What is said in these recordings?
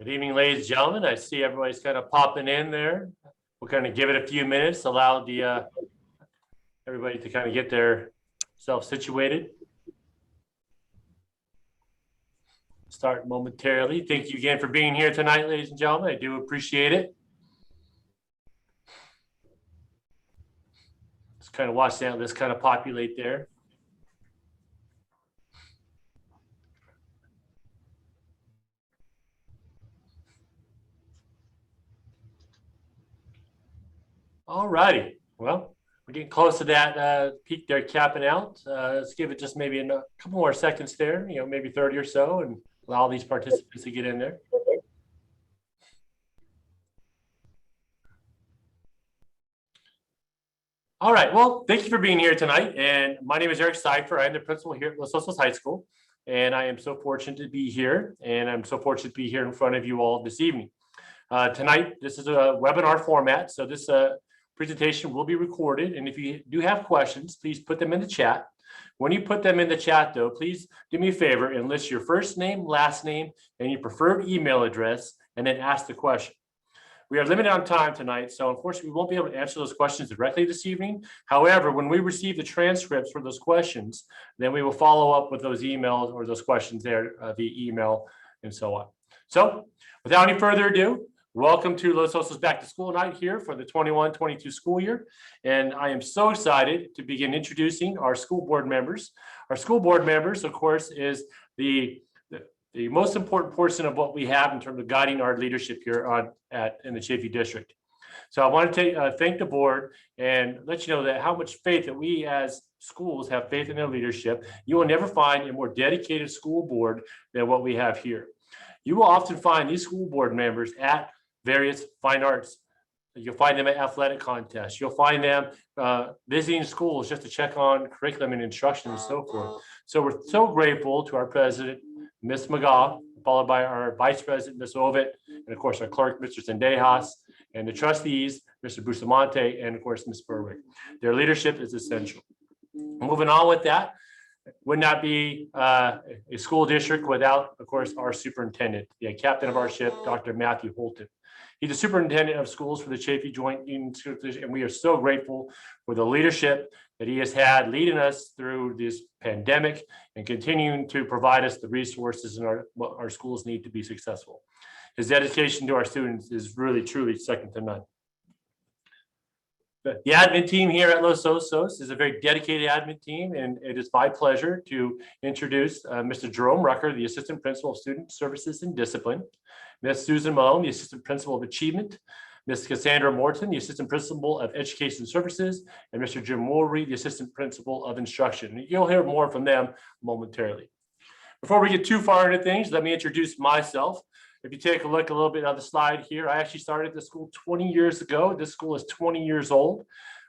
Good evening, ladies and gentlemen. I see everybody's kind of popping in there. We'll kind of give it a few minutes, allow the everybody to kind of get their self situated. Start momentarily. Thank you again for being here tonight, ladies and gentlemen. I do appreciate it. Just kind of watch that. Let's kind of populate there. All righty. Well, we're getting close to that peak there, capping out. Let's give it just maybe a couple more seconds there, maybe 30 or so, and allow these participants to get in there. All right. Well, thank you for being here tonight. And my name is Eric Cipher. I'm the principal here at Los Osos High School. And I am so fortunate to be here. And I'm so fortunate to be here in front of you all this evening. Tonight, this is a webinar format. So this presentation will be recorded. And if you do have questions, please put them in the chat. When you put them in the chat, though, please do me a favor and list your first name, last name, and your preferred email address, and then ask the question. We are limited on time tonight, so unfortunately, we won't be able to answer those questions directly this evening. However, when we receive the transcripts for those questions, then we will follow up with those emails or those questions there via email and so on. So without any further ado, welcome to Los Osos Back to School Night here for the 21-22 school year. And I am so excited to begin introducing our school board members. Our school board members, of course, is the most important portion of what we have in terms of guiding our leadership here in the Chaffee District. So I want to thank the board and let you know that how much faith that we as schools have faith in their leadership. You will never find a more dedicated school board than what we have here. You will often find these school board members at various fine arts. You'll find them at athletic contests. You'll find them visiting schools just to check on curriculum and instruction and so forth. So we're so grateful to our president, Ms. McGaugh, followed by our vice president, Ms. Ovitt, and of course our clerk, Mr. Sendejas, and the trustees, Mr. Bustamante, and of course, Ms. Berwick. Their leadership is essential. Moving on with that, would not be a school district without, of course, our superintendent, the captain of our ship, Dr. Matthew Holton. He's the superintendent of schools for the Chaffee Joint Union School District, and we are so grateful for the leadership that he has had leading us through this pandemic and continuing to provide us the resources and what our schools need to be successful. His dedication to our students is really, truly second to none. The admin team here at Los Osos is a very dedicated admin team, and it is my pleasure to introduce Mr. Jerome Rucker, the Assistant Principal of Student Services and Discipline, Ms. Susan Malone, the Assistant Principal of Achievement, Ms. Cassandra Morton, the Assistant Principal of Education Services, and Mr. Jim Woolry, the Assistant Principal of Instruction. You'll hear more from them momentarily. Before we get too far into things, let me introduce myself. If you take a look a little bit on the slide here, I actually started the school 20 years ago. This school is 20 years old.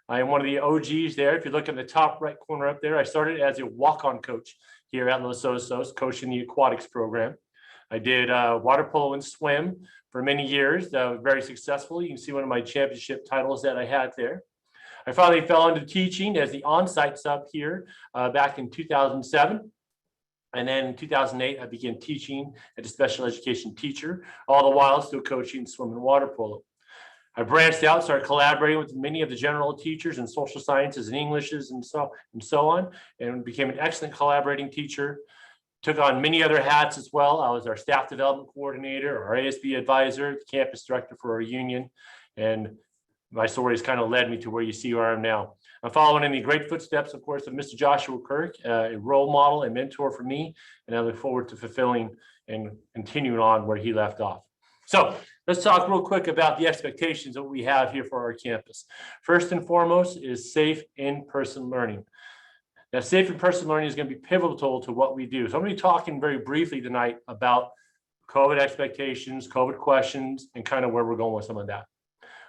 I am one of the OGs there. If you look in the top right corner up there, I started as a walk-on coach here at Los Osos, coaching the aquatics program. I did water polo and swim for many years, very successfully. You can see one of my championship titles that I had there. I finally fell into teaching as the on-site sub here back in 2007. And then in 2008, I began teaching as a special education teacher, all the while still coaching swim and water polo. I branched out, started collaborating with many of the general teachers in social sciences and Englishes and so on, and became an excellent collaborating teacher. Took on many other hats as well. I was our staff development coordinator, our ASB advisor, the campus director for our union, and my story has kind of led me to where you see where I am now. I'm following in the great footsteps, of course, of Mr. Joshua Kirk, a role model and mentor for me, and I look forward to fulfilling and continuing on where he left off. So let's talk real quick about the expectations that we have here for our campus. First and foremost is safe in-person learning. Now, safe in-person learning is going to be pivotal to what we do. So I'm going to be talking very briefly tonight about COVID expectations, COVID questions, and kind of where we're going with some of that.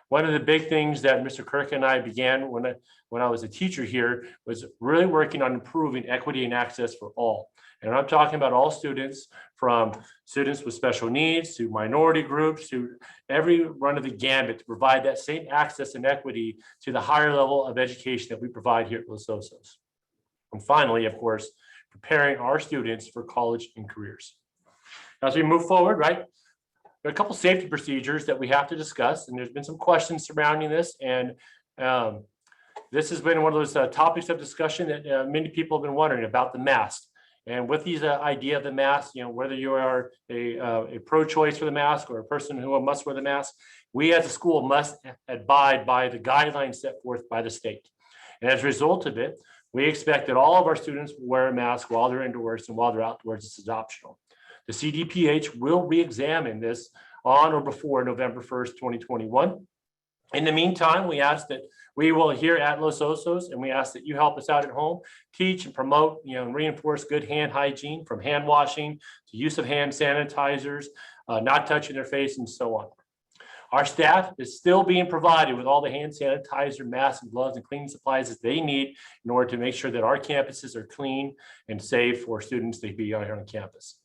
One of the big things that Mr. Kirk and I began when I was a teacher here was really working on improving equity and access for all. And I'm talking about all students, from students with special needs to minority groups to every run of the gambit, to provide that same access and equity to the higher level of education that we provide here at Los Osos. And finally, of course, preparing our students for college and careers. As we move forward, right? there are a couple safety procedures that we have to discuss, and there's been some questions surrounding this. And this has been one of those topics of discussion that many people have been wondering about the mask. And with these idea of the mask, whether you are a pro-choice for the mask or a person who must wear the mask, we as a school must abide by the guidelines set forth by the state. And as a result of it, we expect that all of our students will wear a mask while they're indoors, and while they're outdoors, this is optional. The CDPH will re-examine this on or before November 1st, 2021. In the meantime, we ask that we will here at Los Osos, and we ask that you help us out at home, teach and promote, and reinforce good hand hygiene, from hand washing to use of hand sanitizers, not touching their face, and so on. Our staff is still being provided with all the hand sanitizer, masks, and gloves, and cleaning supplies that they need in order to make sure that our campuses are clean and safe for students to be out here on campus.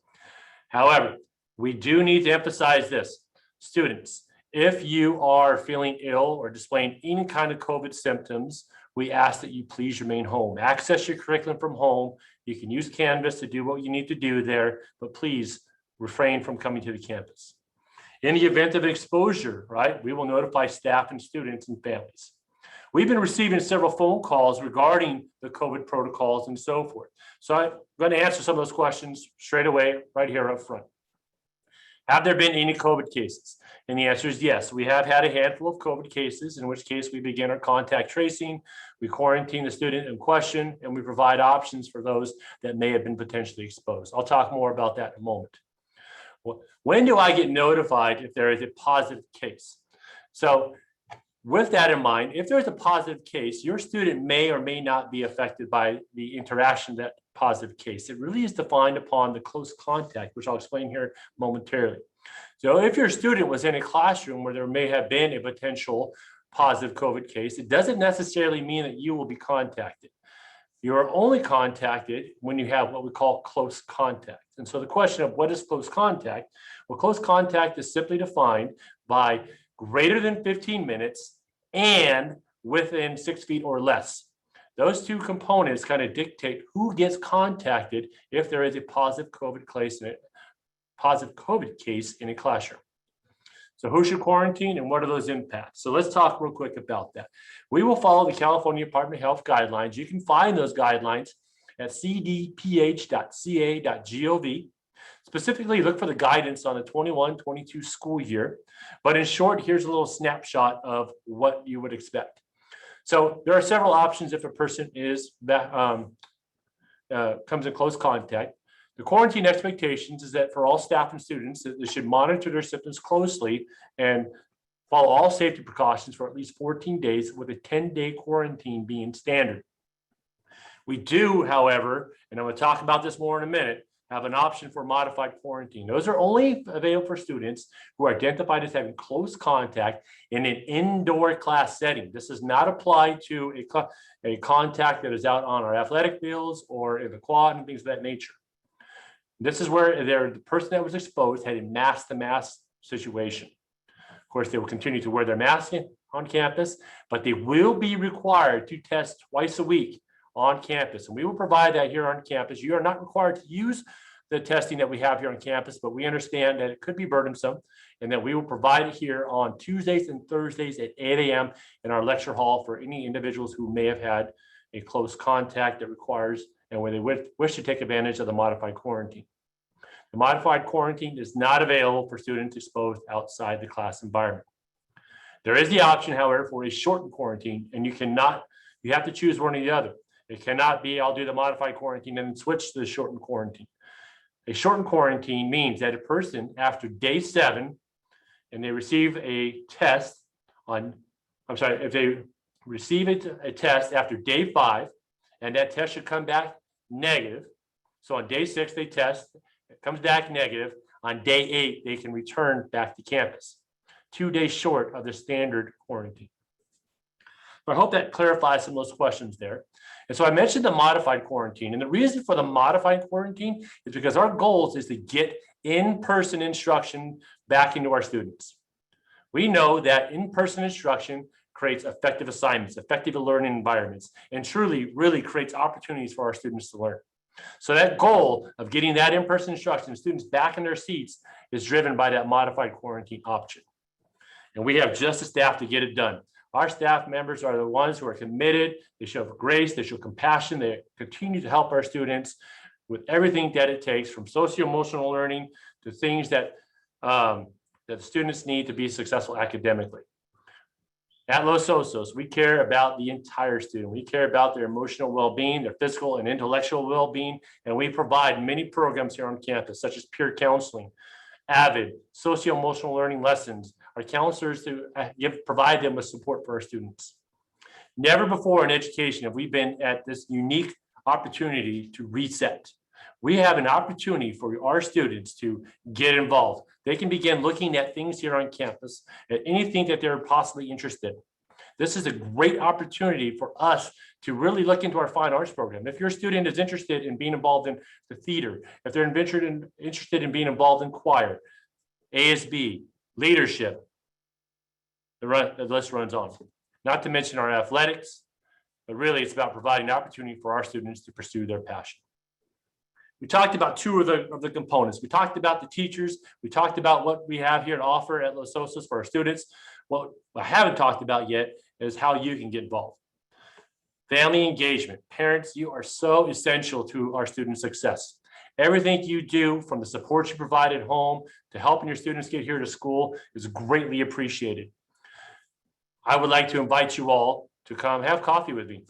However, we do need to emphasize this. Students, if you are feeling ill or displaying any kind of COVID symptoms, we ask that you please remain home. Access your curriculum from home. You can use Canvas to do what you need to do there, but please refrain from coming to the campus. In the event of exposure, right, we will notify staff and students and families. We've been receiving several phone calls regarding the COVID protocols and so forth. So I'm going to answer some of those questions straight away right here up front. Have there been any COVID cases? And the answer is yes. We have had a handful of COVID cases, in which case we begin our contact tracing, we quarantine the student in question, and we provide options for those that may have been potentially exposed. I'll talk more about that in a moment. When do I get notified if there is a positive case? So with that in mind, if there's a positive case, your student may or may not be affected by the interaction of that positive case. It really is defined upon the close contact, which I'll explain here momentarily. So if your student was in a classroom where there may have been a potential positive COVID case, it doesn't necessarily mean that you will be contacted. You are only contacted when you have what we call close contact. And so the question of what is close contact? Well, close contact is simply defined by greater than 15 minutes and within 6 feet or less. Those two components kind of dictate who gets contacted if there is a positive COVID case in a classroom. So who should quarantine and what are those impacts? So let's talk real quick about that. We will follow the California Department of Health guidelines. You can find those guidelines at cdph.ca.gov. Specifically, look for the guidance on the 21-22 school year. But in short, here's a little snapshot of what you would expect. So there are several options if a person is comes in close contact. The quarantine expectations is that for all staff and students, that they should monitor their symptoms closely and follow all safety precautions for at least 14 days, with a 10-day quarantine being standard. We do, however, and I'm going to talk about this more in a minute, have an option for modified quarantine. Those are only available for students who are identified as having close contact in an indoor class setting. This does not apply to a contact that is out on our athletic fields or in the quad and things of that nature. This is where the person that was exposed had a mask-to-mask situation. Of course, they will continue to wear their mask on campus, but they will be required to test twice a week on campus. And we will provide that here on campus. You are not required to use the testing that we have here on campus, but we understand that it could be burdensome and that we will provide it here on Tuesdays and Thursdays at 8 a.m. in our lecture hall for any individuals who may have had a close contact that requires and where they wish to take advantage of the modified quarantine. The modified quarantine is not available for students exposed outside the class environment. There is the option, however, for a shortened quarantine, and you have to choose one or the other. It cannot be, I'll do the modified quarantine and then switch to the shortened quarantine. A shortened quarantine means that a person after day 7 and they receive a test if they receive a test after day 5, and that test should come back negative. So on day 6, they test, it comes back negative. On day 8, they can return back to campus, 2 days short of the standard quarantine. So I hope that clarifies some of those questions there. And so I mentioned the modified quarantine, and the reason for the modified quarantine is because our goal is to get in-person instruction back into our students. We know that in-person instruction creates effective assignments, effective learning environments, and truly really creates opportunities for our students to learn. So that goal of getting that in-person instruction, students back in their seats, is driven by that modified quarantine option. And we have just the staff to get it done. Our staff members are the ones who are committed. They show grace, they show compassion, they continue to help our students with everything that it takes, from socio-emotional learning to things that that students need to be successful academically. At Los Osos, we care about the entire student. We care about their emotional well-being, their physical and intellectual well-being, and we provide many programs here on campus, such as peer counseling, AVID, socio-emotional learning lessons. Our counselors to provide them with support for our students. Never before in education have we been at this unique opportunity to reset. We have an opportunity for our students to get involved. They can begin looking at things here on campus, at anything that they're possibly interested in. This is a great opportunity for us to really look into our fine arts program. If your student is interested in being involved in the theater, if they're interested in being involved in choir, ASB, leadership, the list runs on. Not to mention our athletics, but really it's about providing opportunity for our students to pursue their passion. We talked about two of the components. We talked about the teachers. We talked about what we have here to offer at Los Osos for our students. What I haven't talked about yet is how you can get involved. Family engagement. Parents, you are so essential to our student success. Everything you do, from the support you provide at home to helping your students get here to school, is greatly appreciated. I would like to invite you all to come have coffee with me.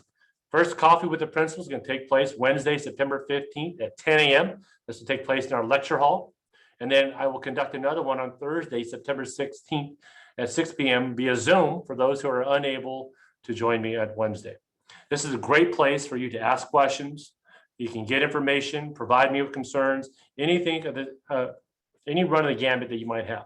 First Coffee with the Principal is going to take place Wednesday, September 15th at 10 a.m. This will take place in our lecture hall. And then I will conduct another one on Thursday, September 16th at 6 p.m. via Zoom for those who are unable to join me at Wednesday. This is a great place for you to ask questions. You can get information, provide me with concerns, anything, any run of the gambit that you might have.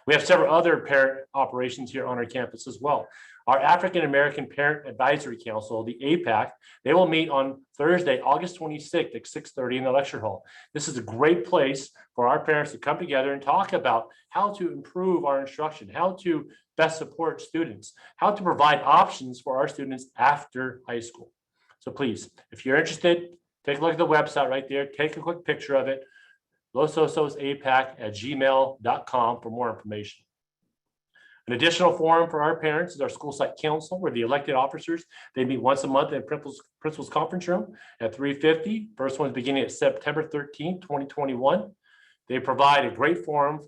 We have several other parent operations here on our campus as well. Our African American Parent Advisory Council, the APAC, they will meet on Thursday, August 26th at 6:30 in the lecture hall. This is a great place for our parents to come together and talk about how to improve our instruction, how to best support students, how to provide options for our students after high school. So please, if you're interested, take a look at the website right there, take a quick picture of it, losososapac@gmail.com for more information. An additional forum for our parents is our school site council, where the elected officers, they meet once a month in principal's conference room at 3:50. First one's beginning at September 13th, 2021. They provide a great forum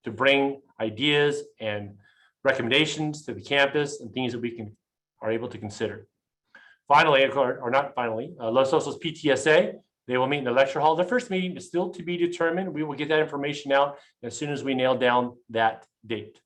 to bring ideas and recommendations to the campus and things that we are able to consider. Finally, or not finally, Los Osos PTSA, they will meet in the lecture hall. The first meeting is still to be determined. We will get that information out as soon as we nail down that date.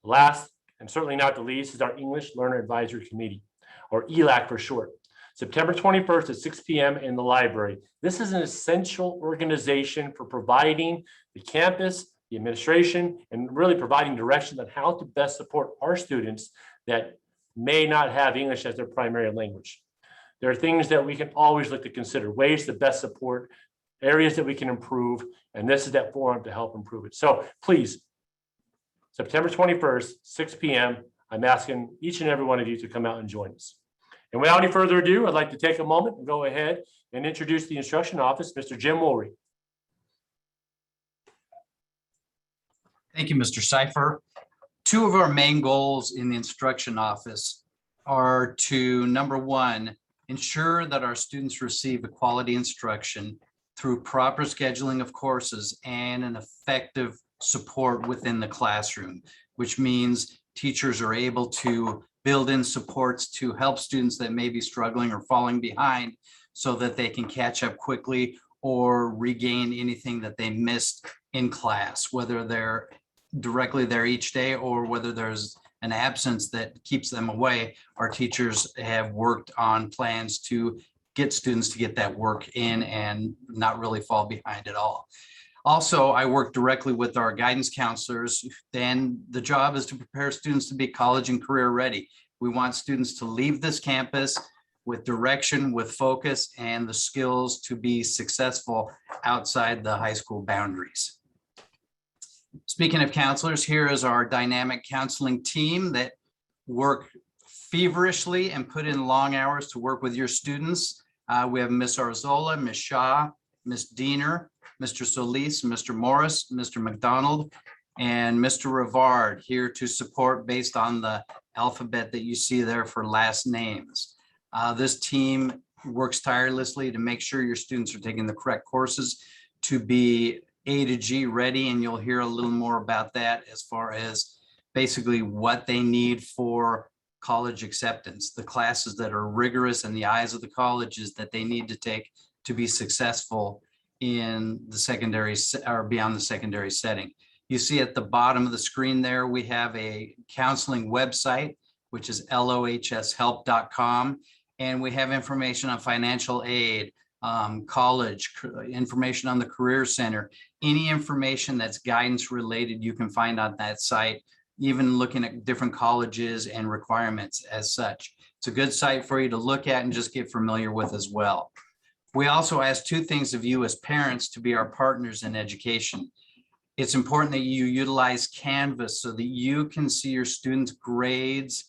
Last, and certainly not the least, is our English Learner Advisory Committee, or ELAC for short. September 21st at 6 p.m. in the library. This is an essential organization for providing the campus, the administration, and really providing direction on how to best support our students that may not have English as their primary language. There are things that we can always look to consider, ways to best support, areas that we can improve, and this is that forum to help improve it. So please, September 21st, 6 p.m., I'm asking each and every one of you to come out and join us. And without any further ado, I'd like to take a moment and go ahead and introduce the instruction office, Mr. Jim Woolry. Thank you, Mr. Seifer. Two of our main goals in the instruction office are to, number one, ensure that our students receive a quality instruction through proper scheduling of courses and an effective support within the classroom, which means teachers are able to build in supports to help students that may be struggling or falling behind so that they can catch up quickly or regain anything that they missed in class, whether they're directly there each day or whether there's an absence that keeps them away. Our teachers have worked on plans to get students to get that work in and not really fall behind at all. Also, I work directly with our guidance counselors, and the job is to prepare students to be college and career ready. We want students to leave this campus with direction, with focus, and the skills to be successful outside the high school boundaries. Speaking of counselors, here is our dynamic counseling team that work feverishly and put in long hours to work with your students. We have Ms. Arzola, Ms. Shaw, Ms. Diener, Mr. Solis, Mr. Morris, Mr. McDonald, and Mr. Rivard here to support based on the alphabet that you see there for last names. This team works tirelessly to make sure your students are taking the correct courses to be A to G ready, and you'll hear a little more about that as far as basically what they need for college acceptance, the classes that are rigorous in the eyes of the colleges that they need to take to be successful in the secondary or beyond the secondary setting. You see at the bottom of the screen there, we have a counseling website, which is lohshelp.com. And we have information on financial aid, college, information on the Career Center, any information that's guidance related you can find on that site, even looking at different colleges and requirements as such. It's a good site for you to look at and just get familiar with as well. We also ask two things of you as parents to be our partners in education. It's important that you utilize Canvas so that you can see your students' grades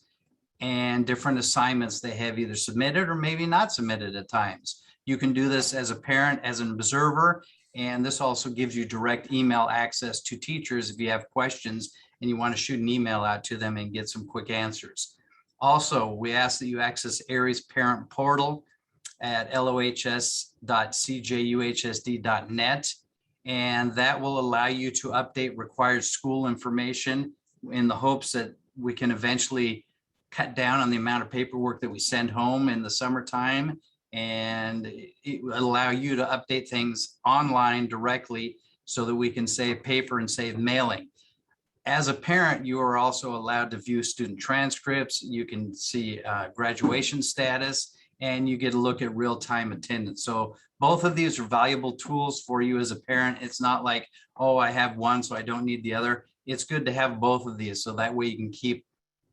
and different assignments they have either submitted or maybe not submitted at times. You can do this as a parent, as an observer, and this also gives you direct email access to teachers if you have questions and you want to shoot an email out to them and get some quick answers. Also, we ask that you access Aries Parent Portal at lohs.cjuhsd.net, and that will allow you to update required school information in the hopes that we can eventually cut down on the amount of paperwork that we send home in the summertime, and it will allow you to update things online directly so that we can save paper and save mailing. As a parent, you are also allowed to view student transcripts. You can see graduation status, and you get a look at real-time attendance. So both of these are valuable tools for you as a parent. It's not like, oh, I have one, so I don't need the other. It's good to have both of these, so that way you can keep,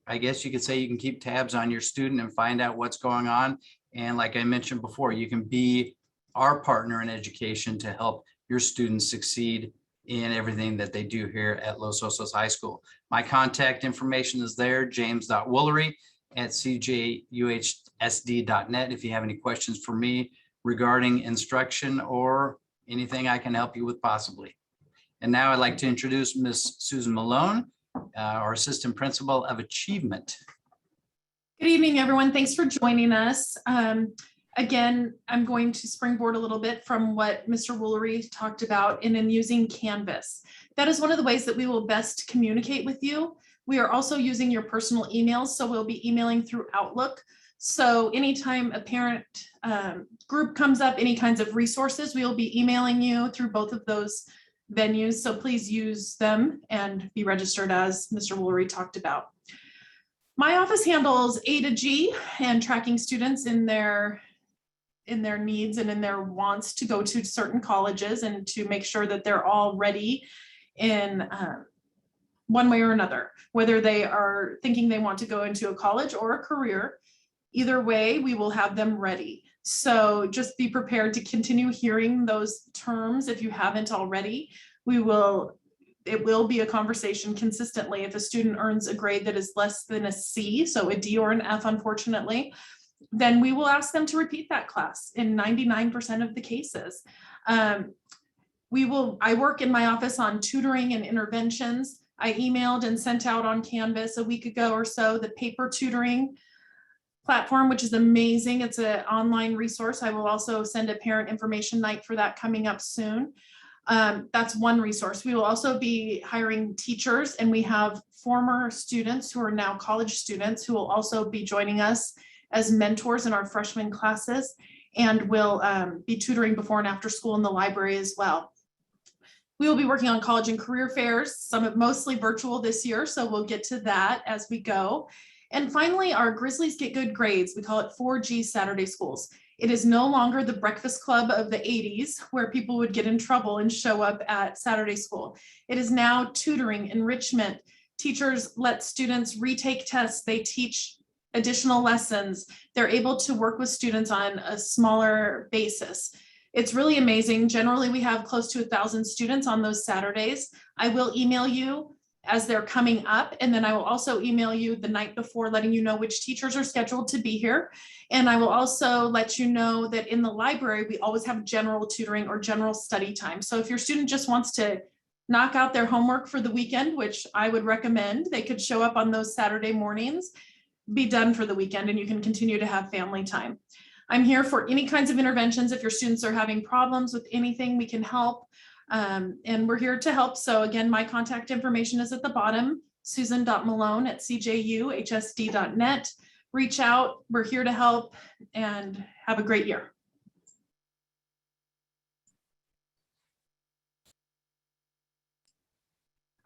I guess you could say, you can keep tabs on your student and find out what's going on. And like I mentioned before, you can be our partner in education to help your students succeed in everything that they do here at Los Osos High School. My contact information is there, james.woolery@cjuhsd.net, if you have any questions for me regarding instruction or anything I can help you with possibly. And now I'd like to introduce Ms. Susan Malone, our Assistant Principal of Achievement. Good evening, everyone. Thanks for joining us. Again, I'm going to springboard a little bit from what Mr. Woolery talked about in using Canvas. That is one of the ways that we will best communicate with you. We are also using your personal emails, so we'll be emailing through Outlook. So anytime a parent group comes up, any kinds of resources, we will be emailing you through both of those venues. So please use them and be registered as Mr. Woolery talked about. My office handles A to G and tracking students in their needs and in their wants to go to certain colleges and to make sure that they're all ready in one way or another, whether they are thinking they want to go into a college or a career. Either way, we will have them ready. So just be prepared to continue hearing those terms if you haven't already. It will be a conversation consistently. If a student earns a grade that is less than a C, so a D or an F, unfortunately, then we will ask them to repeat that class in 99% of the cases. I work in my office on tutoring and interventions. I emailed and sent out on Canvas a week ago or so the paper tutoring platform, which is amazing. It's an online resource. I will also send a parent information night for that coming up soon. That's one resource. We will also be hiring teachers, and we have former students who are now college students who will also be joining us as mentors in our freshman classes, and will be tutoring before and after school in the library as well. We will be working on college and career fairs, mostly virtual this year, so we'll get to that as we go. And finally, our Grizzlies Get Good Grades. We call it 4G Saturday Schools. It is no longer the breakfast club of the 80s where people would get in trouble and show up at Saturday school. It is now tutoring, enrichment. Teachers let students retake tests. They teach additional lessons. They're able to work with students on a smaller basis. It's really amazing. Generally, we have close to 1,000 students on those Saturdays. I will email you as they're coming up. And then I will also email you the night before, letting you know which teachers are scheduled to be here. And I will also let you know that in the library, we always have general tutoring or general study time. So if your student just wants to knock out their homework for the weekend, which I would recommend, they could show up on those Saturday mornings, be done for the weekend, and you can continue to have family time. I'm here for any kinds of interventions. If your students are having problems with anything, we can help. And we're here to help. So again, my contact information is at the bottom, susan.malone@cjuhsd.net. Reach out. We're here to help, and have a great year.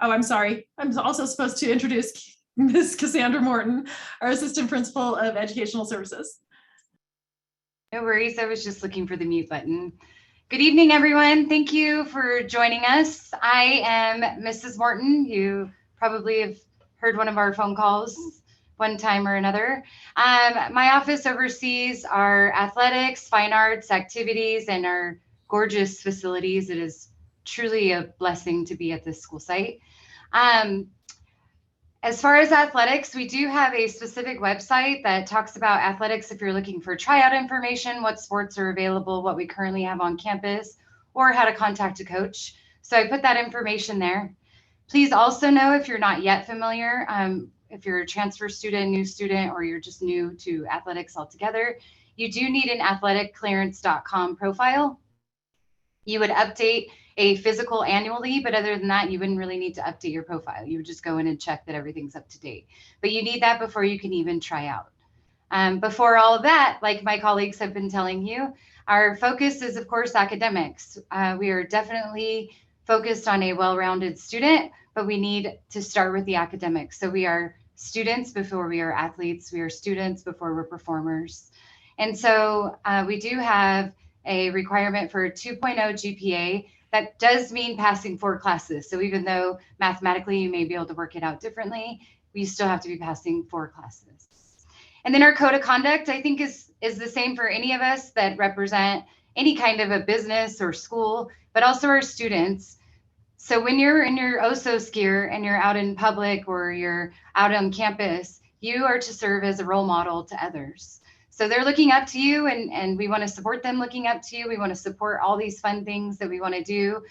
Oh, I'm sorry. I'm also supposed to introduce Ms. Cassandra Morton, our Assistant Principal of Educational Services. No worries. I was just looking for the mute button. Good evening, everyone. Thank you for joining us. I am Mrs. Morton. You probably have heard one of our phone calls one time or another. My office oversees our athletics, fine arts, activities, and our gorgeous facilities. It is truly a blessing to be at this school site. As far as athletics, we do have a specific website that talks about athletics if you're looking for tryout information, what sports are available, what we currently have on campus, or how to contact a coach. So I put that information there. Please also know, if you're not yet familiar, if you're a transfer student, new student, or you're just new to athletics altogether, you do need an athleticclearance.com profile. You would update a physical annually, but other than that, you wouldn't really need to update your profile. You would just go in and check that everything's up to date. But you need that before you can even try out. Before all of that, like my colleagues have been telling you, our focus is, of course, academics. We are definitely focused on a well-rounded student, but we need to start with the academics. So we are students before we are athletes. We are students before we're performers. And so we do have a requirement for a 2.0 GPA. That does mean passing 4 classes. So even though mathematically you may be able to work it out differently, we still have to be passing 4 classes. And then our code of conduct, I think, is the same for any of us that represent any kind of a business or school, but also our students. So when you're in your Osos gear and you're out in public or you're out on campus, you are to serve as a role model to others. So they're looking up to you, and we want to support them looking up to you. We want to support all these fun things that we want to do,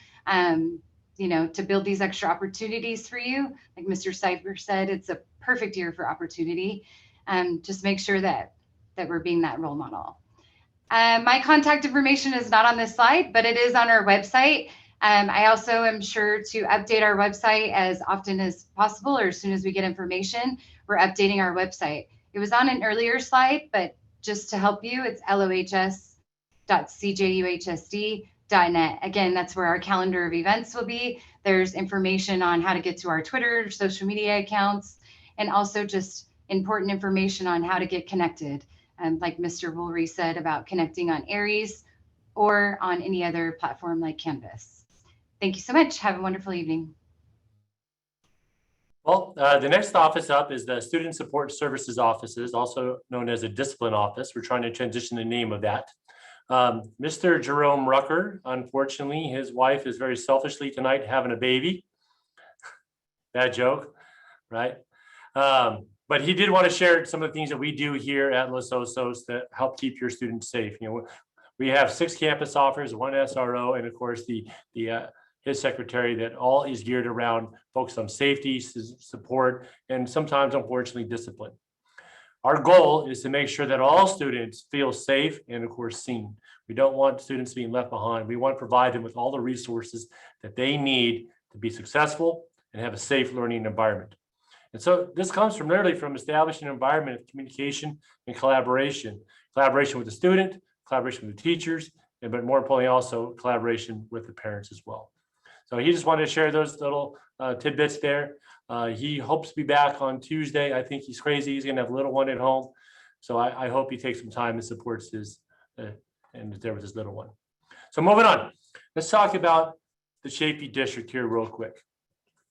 you know, to build these extra opportunities for you. Like Mr. Cipher said, it's a perfect year for opportunity. Just make sure that we're being that role model. My contact information is not on this slide, but it is on our website. I also am sure to update our website as often as possible, or as soon as we get information, we're updating our website. It was on an earlier slide, but just to help you, it's lohs.cjuhsd.net. Again, that's where our calendar of events will be. There's information on how to get to our Twitter, social media accounts, and also just important information on how to get connected. Like Mr. Woolry said about connecting on Aries or on any other platform like Canvas. Thank you so much. Have a wonderful evening. Well, the next office up is the Student Support Services Offices, also known as a Discipline Office. We're trying to transition the name of that. Mr. Jerome Rucker, unfortunately, his wife is very selfishly tonight having a baby. Bad joke, right? But he did want to share some of the things that we do here at Los Osos to help keep your students safe. You know, we have 6 campus offers, 1 SRO, and of course his secretary, that all is geared around focus on safety, support, and sometimes, unfortunately, discipline. Our goal is to make sure that all students feel safe and, of course, seen. We don't want students being left behind. We want to provide them with all the resources that they need to be successful and have a safe learning environment. And so this comes from literally from establishing an environment of communication and collaboration with the student, collaboration with the teachers, but more importantly, also collaboration with the parents as well. So he just wanted to share those little tidbits there. He hopes to be back on Tuesday. I think he's crazy. He's going to have a little one at home. So I hope he takes some time and supports his and is there with his little one. So moving on, let's talk about the Chaffee District here real quick.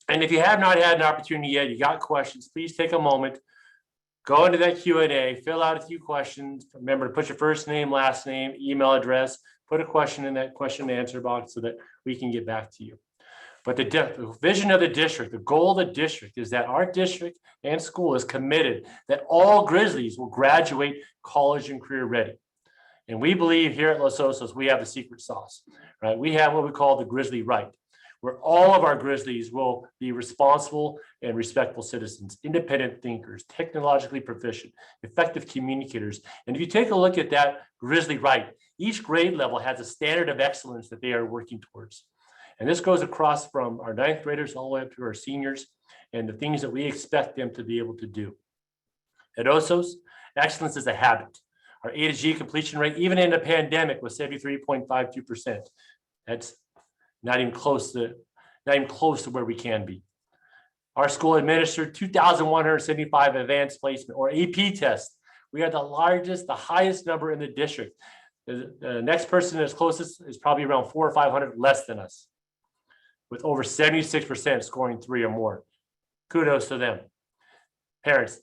And if you have not had an opportunity yet, you got questions, please take a moment, go into that Q&A, fill out a few questions. Remember to put your first name, last name, email address, put a question in that question and answer box so that we can get back to you. But the vision of the district, the goal of the district is that our district and school is committed that all Grizzlies will graduate college and career ready. And we believe here at Los Osos, we have the secret sauce, right? We have what we call the Grizzly right, where all of our Grizzlies will be responsible and respectful citizens, independent thinkers, technologically proficient, effective communicators. And if you take a look at that Grizzly right, each grade level has a standard of excellence that they are working towards. And this goes across from our ninth graders all the way up to our seniors and the things that we expect them to be able to do. At Osos, excellence is a habit. Our A to G completion rate, even in the pandemic, was 73.52%. That's not even close to where we can be. Our school administered 2,175 advanced placement or AP tests. We are the largest, the highest number in the district. The next person that's closest is probably around 400 or 500 less than us, with over 76% scoring 3 or more. Kudos to them. Parents,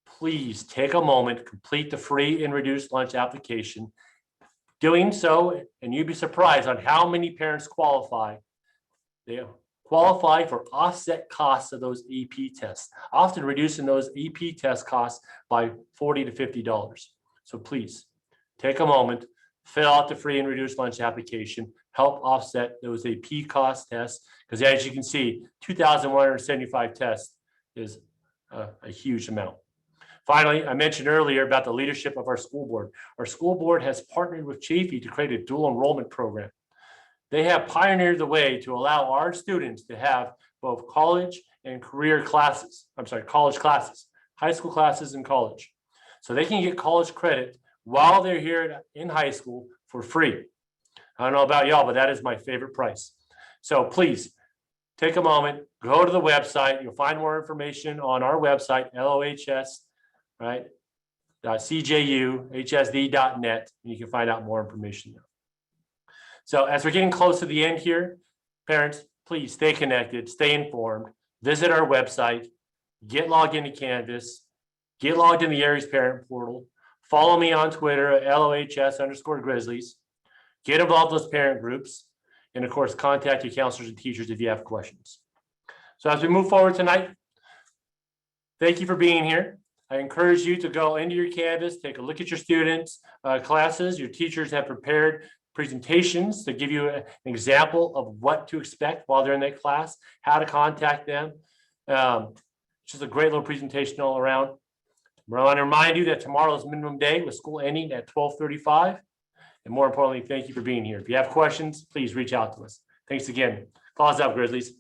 please take a moment, complete the free and reduced lunch application. Doing so, and you'd be surprised on how many parents qualify. They qualify for offset costs of those AP tests, often reducing those AP test costs by $40 to $50. So please take a moment, fill out the free and reduced lunch application, help offset those AP cost tests, because as you can see, 2,175 tests is a huge amount. Finally, I mentioned earlier about the leadership of our school board. Our school board has partnered with Chafee to create a dual enrollment program. They have pioneered the way to allow our students to have both college and career classes. College classes, high school classes and college. So they can get college credit while they're here in high school for free. I don't know about y'all, but that is my favorite price. So please take a moment, go to the website. You'll find more information on our website, LOHS, right? .cjuhsd.net, and you can find out more information there. So as we're getting close to the end here, parents, please stay connected, stay informed, visit our website, get logged into Canvas, get logged in the Aries Parent Portal, follow me on Twitter at LOHS_Grizzlies, get involved with parent groups, and of course, contact your counselors and teachers if you have questions. So as we move forward tonight, thank you for being here. I encourage you to go into your Canvas, take a look at your students' classes. Your teachers have prepared presentations to give you an example of what to expect while they're in that class, how to contact them. Just a great little presentation all around. I want to remind you that tomorrow is minimum day with school ending at 12:35. And more importantly, thank you for being here. If you have questions, please reach out to us. Thanks again. Claws up, Grizzlies.